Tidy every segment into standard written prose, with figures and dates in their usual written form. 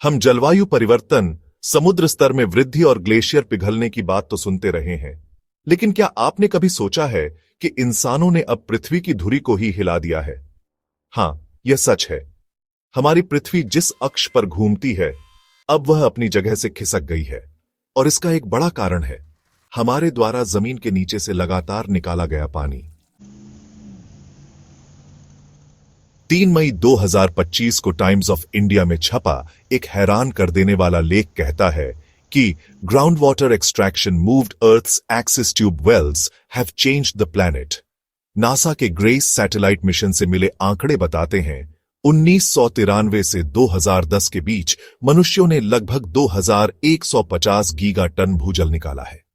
हम जलवायु परिवर्तन, समुद्र स्तर में वृद्धि और ग्लेशियर पिघलने की बात तो सुनते रहे हैं, लेकिन क्या आपने कभी सोचा है कि इंसानों ने अब पृथ्वी की धुरी को ही हिला दिया है? हां, यह सच है। हमारी पृथ्वी जिस अक्ष पर घूमती है, अब वह अपनी जगह से खिसक गई है, और इसका एक बड़ा कारण है हमारे द्वारा जमीन के नीचे से लगातार निकाला गया पानी। 3 मई 2025 को टाइम्स ऑफ इंडिया में छपा एक हैरान कर देने वाला लेख कहता है कि ground water extraction moved earth's axis tube wells have changed the planet. NASA के ग्रेस सैटेलाइट मिशन से मिले आंकड़े बताते हैं 1993 से 2010 के बीच मनुष्यों ने लगभग 2150 गीगा टन भूजल निकाला है।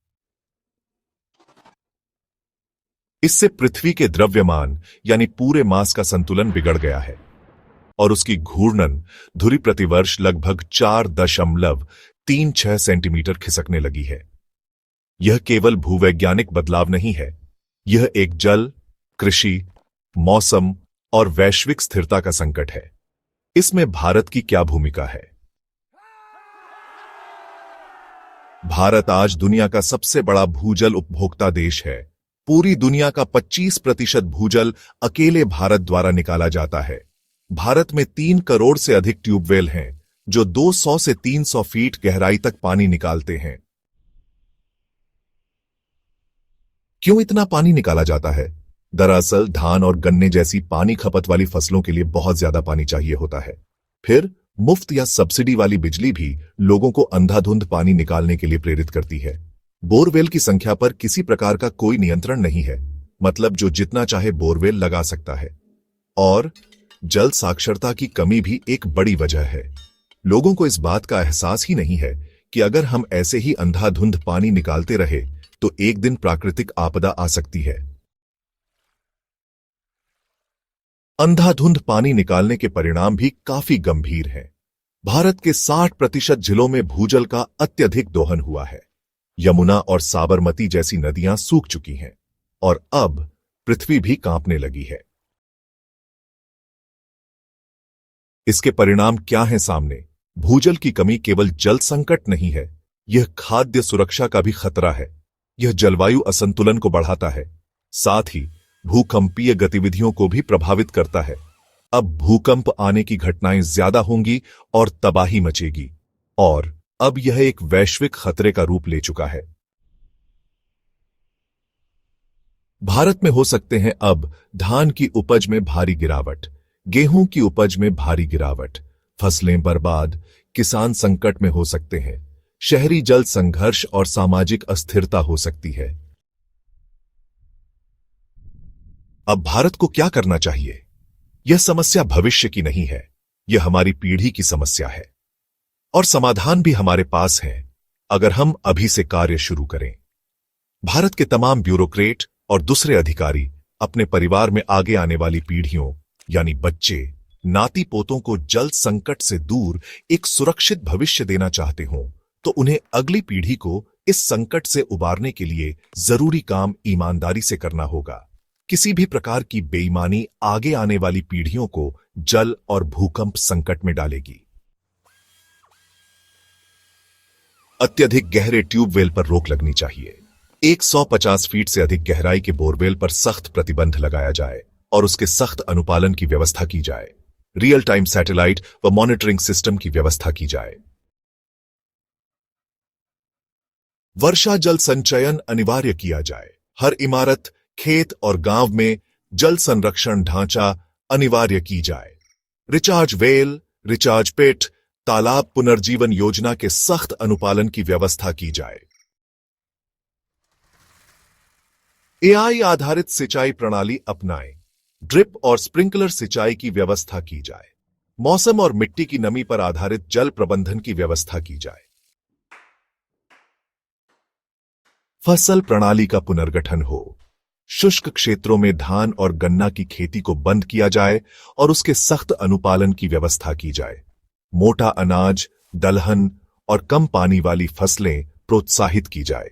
इससे पृथ्वी के द्रव्यमान यानी पूरे मास का संतुलन बिगड़ गया है और उसकी घूर्णन धुरी प्रतिवर्ष लगभग 4.36 सेंटीमीटर खिसकने लगी है। यह केवल भूवैज्ञानिक बदलाव नहीं है, यह एक जल, कृषि, मौसम और वैश्विक स्थिरता का संकट है। इसमें भारत की क्या भूमिका है? भारत आज दुनिया का सबसे बड़ा भूजल उपभोक्ता देश है। पूरी दुनिया का 25% भूजल अकेले भारत द्वारा निकाला जाता है। भारत में 3 करोड़ से अधिक ट्यूबवेल हैं, जो 200 से 300 फीट गहराई तक पानी निकालते हैं। क्यों इतना पानी निकाला जाता है? दरअसल धान और गन्ने जैसी पानी खपत वाली फसलों के लिए बहुत ज्यादा पानी चाहिए होता है। फिर मुफ्त या सब्सिडी वाली बिजली भी लोगों को अंधाधुंध पानी निकालने के लिए प्रेरित करती है। बोरवेल की संख्या पर किसी प्रकार का कोई नियंत्रण नहीं है, मतलब जो जितना चाहे बोरवेल लगा सकता है। और जल साक्षरता की कमी भी एक बड़ी वजह है। लोगों को इस बात का एहसास ही नहीं है कि अगर हम ऐसे ही अंधाधुंध पानी निकालते रहे तो एक दिन प्राकृतिक आपदा आ सकती है। अंधाधुंध पानी निकालने के परिणाम भी काफी गंभीर हैं। भारत के 60% जिलों में भूजल का अत्यधिक दोहन हुआ है। यमुना और साबरमती जैसी नदियां सूख चुकी हैं और अब पृथ्वी भी कांपने लगी है। इसके परिणाम क्या हैं सामने? भूजल की कमी केवल जल संकट नहीं है, यह खाद्य सुरक्षा का भी खतरा है। यह जलवायु असंतुलन को बढ़ाता है, साथ ही भूकंपीय गतिविधियों को भी प्रभावित करता है। अब भूकंप आने की घटनाएं ज्यादा होंगी और तबाही मचेगी, और अब यह एक वैश्विक खतरे का रूप ले चुका है। भारत में हो सकते हैं अब धान की उपज में भारी गिरावट, गेहूं की उपज में भारी गिरावट, फसलें बर्बाद, किसान संकट में हो सकते हैं, शहरी जल संघर्ष और सामाजिक अस्थिरता हो सकती है। अब भारत को क्या करना चाहिए? यह समस्या भविष्य की नहीं है, यह हमारी पीढ़ी की समस्या है, और समाधान भी हमारे पास है अगर हम अभी से कार्य शुरू करें। भारत के तमाम ब्यूरोक्रेट और दूसरे अधिकारी अपने परिवार में आगे आने वाली पीढ़ियों यानी बच्चे, नाती पोतों को जल संकट से दूर एक सुरक्षित भविष्य देना चाहते हों तो उन्हें अगली पीढ़ी को इस संकट से उबारने के लिए जरूरी काम ईमानदारी से करना होगा। किसी भी प्रकार की बेईमानी आगे आने वाली पीढ़ियों को जल और भूकंप संकट में डालेगी। अत्यधिक गहरे ट्यूबवेल पर रोक लगनी चाहिए। 150 फीट से अधिक गहराई के बोरवेल पर सख्त प्रतिबंध लगाया जाए और उसके सख्त अनुपालन की व्यवस्था की जाए। रियल टाइम सैटेलाइट व मॉनिटरिंग सिस्टम की व्यवस्था की जाए। वर्षा जल संचयन अनिवार्य किया जाए। हर इमारत, खेत और गांव में जल संरक्षण ढांचा अनिवार्य की जाए। रिचार्ज वेल, रिचार्ज पिट, तालाब पुनर्जीवन योजना के सख्त अनुपालन की व्यवस्था की जाए। एआई आधारित सिंचाई प्रणाली अपनाएं। ड्रिप और स्प्रिंकलर सिंचाई की व्यवस्था की जाए। मौसम और मिट्टी की नमी पर आधारित जल प्रबंधन की व्यवस्था की जाए। फसल प्रणाली का पुनर्गठन हो। शुष्क क्षेत्रों में धान और गन्ना की खेती को बंद किया जाए और उसके सख्त अनुपालन की व्यवस्था की जाए। मोटा अनाज, दलहन और कम पानी वाली फसलें प्रोत्साहित की जाए।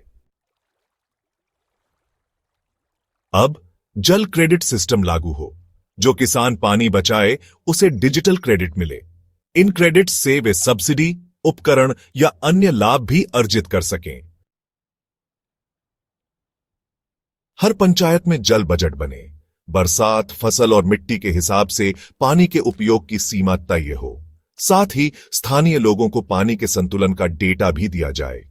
अब जल क्रेडिट सिस्टम लागू हो। जो किसान पानी बचाए उसे डिजिटल क्रेडिट मिले। इन क्रेडिट्स से वे सब्सिडी, उपकरण या अन्य लाभ भी अर्जित कर सकें। हर पंचायत में जल बजट बने, बरसात, फसल और मिट्टी के हिसाब से पानी के उपयोग की सीमा तय हो। साथ ही स्थानीय लोगों को पानी के संतुलन का डेटा भी दिया जाए।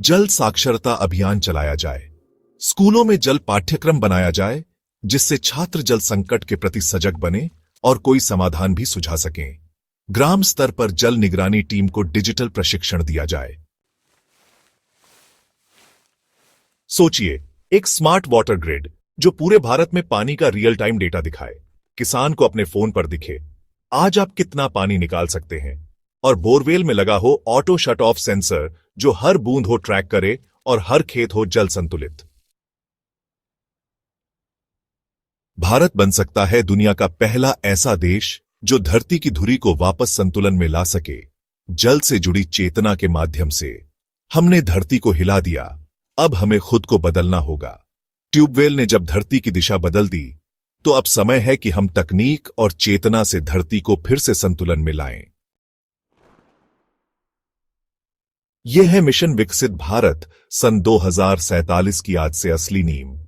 जल साक्षरता अभियान चलाया जाए। स्कूलों में जल पाठ्यक्रम बनाया जाए, जिससे छात्र जल संकट के प्रति सजग बने और कोई समाधान भी सुझा सकें। ग्राम स्तर पर जल निगरानी टीम को डिजिटल प्रशिक्षण दिया जाए। सोचिए, एक स्मार्ट वाटर ग्रिड जो पूरे भारत में पानी का रियल टाइम डेटा दिखाए। किसान को अपने फोन पर दिखे आज आप कितना पानी निकाल सकते हैं, और बोरवेल में लगा हो ऑटो शट ऑफ सेंसर जो हर बूंद हो ट्रैक करे और हर खेत हो जल संतुलित। भारत बन सकता है दुनिया का पहला ऐसा देश जो धरती की धुरी को वापस संतुलन में ला सके। जल से जुड़ी चेतना के माध्यम से हमने धरती को हिला दिया, अब हमें खुद को बदलना होगा। ट्यूबवेल ने जब धरती की दिशा बदल दी, तो अब समय है कि हम तकनीक और चेतना से धरती को फिर से संतुलन में लाएं। यह है मिशन विकसित भारत सन 2047 की आज से असली नींव।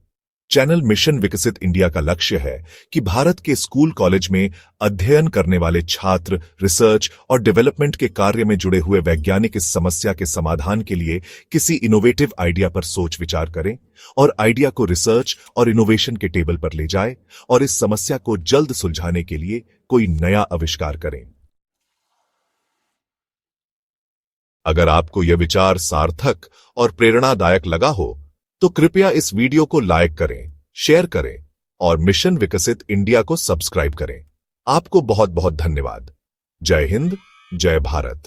चैनल मिशन विकसित इंडिया का लक्ष्य है कि भारत के स्कूल कॉलेज में अध्ययन करने वाले छात्र रिसर्च और डेवलपमेंट के कार्य में जुड़े हुए वैज्ञानिक इस समस्या के समाधान के लिए किसी इनोवेटिव आइडिया पर सोच विचार करें और आइडिया को रिसर्च और इनोवेशन के टेबल पर ले जाएं और इस समस्या को जल्द सुलझाने के लिए कोई नया आविष्कार करें। अगर आपको यह विचार सार्थक और प्रेरणादायक लगा हो तो कृपया इस वीडियो को लाइक करें, शेयर करें और मिशन विकसित इंडिया को सब्सक्राइब करें। आपको बहुत बहुत धन्यवाद। जय हिंद, जय भारत।